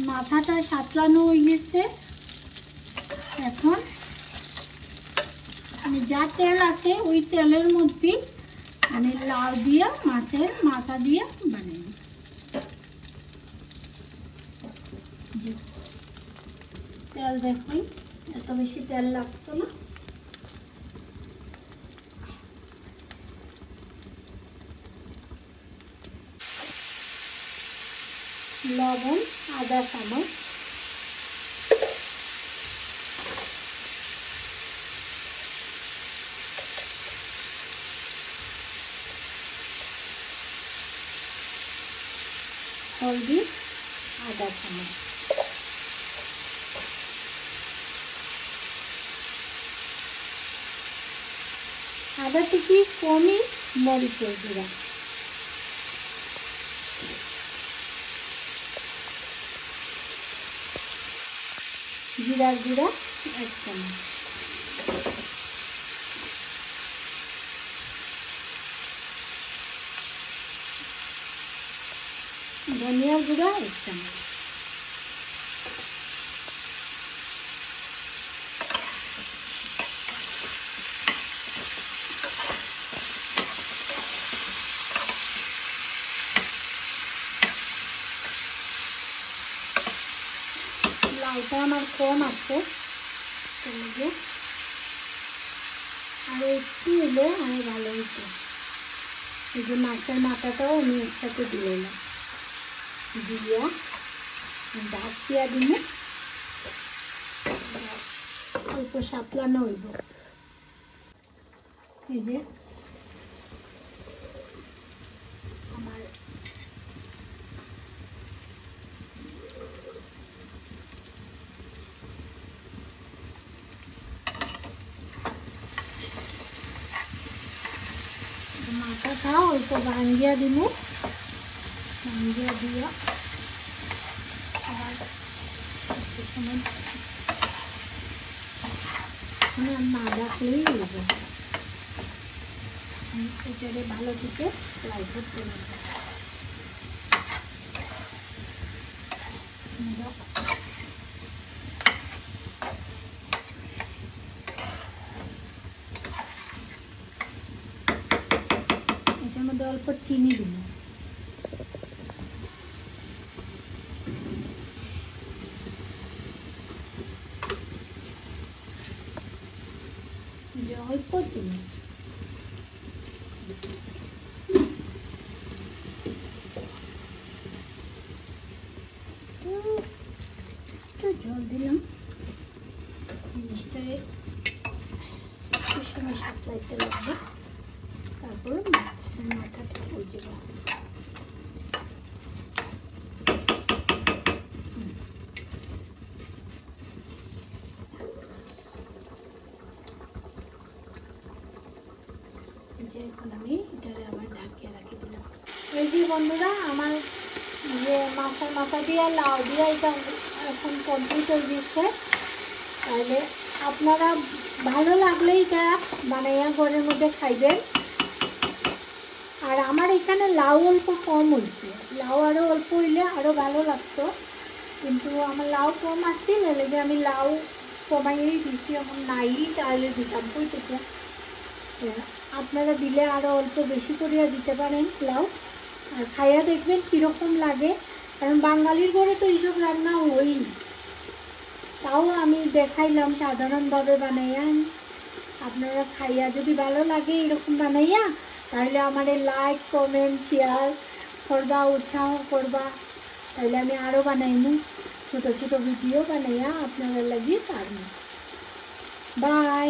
মাথাটা সাতলানো হয়ে গেছে। এখন আমি যা তেল আছে ওই তেলের মধ্যে আমি লাউ দিয়ে মাছের মাথা দিয়ে বানাই। তেল দেখুন, এত বেশি তেল লাগতো না। লবণ আধা চামচ, হলদি আধা চামচ, আধা থেকে কমই মরিচের গুঁড়া, জিরার গুঁড়া 1 চামচ, ধনিয়ার গুঁড়া 1 চামচ, লাউটা আমার কম আছে, আর একটু হলে আমি ভালো হতো। এই যে মাছের মাথাটাও আমি একসাথে দিলাম, দিয়া ডাক দিয়া দিব, অল্প সাতলানো হইব। এই যে আমার মাথাটা অল্প ভাঙ্গিয়া দিব, ভাঙ্গিয়া দিয়া আবার একটু সময় না রাখলেই হইব। এটারে ভালো থেকে ফ্রাই করতে হবে। এটার মধ্যে অল্প চিনি দিন, অল্প চিনি, একটু জল দিলাম, জিনিসটা একটু সময় সাতলাইতে লাগবে। তারপর মাছের মাথাটা হয়ে যাবে। যে এখন আমি এটারে আবার ঢাকিয়ে রাখি দিলাম। এই যে বন্ধুরা, আমার যে মাছের মাথা দিয়ে লাউ দিয়ে এটা এখন কমপ্লিট হয়ে গেছে। তাহলে আপনারা ভালো লাগলে এটা বানাইয়া ঘরের মধ্যে খাইবেন। আর আমার এখানে লাউ অল্প কম হয়েছে, লাউ আরও অল্প হইলে আরও ভালো লাগতো, কিন্তু আমার লাউ কম আসছে, লেগে আমি লাউ কমাইয়েই দিচ্ছি। এখন নাই তাহলে দিতাম কই থেকে। আপনারা দিলে আরও অল্প বেশি করিয়া দিতে পারেন লাউ, আর খাইয়া দেখবেন কীরকম লাগে। কারণ বাঙালির ঘরে তো এইসব রান্না হয়ই না। তাও আমি দেখাইলাম সাধারণভাবে বানাইয়া। আপনারা খাইয়া যদি ভালো লাগে এরকম বানাইয়া, তাহলে আমার লাইক কমেন্ট শেয়ার করবা, উৎসাহ করবা। তাহলে আমি আরও বানাইনি, ছোটো ছোটো ভিডিও বানাইয়া আপনারা লাগিয়ে পারবো। বাই।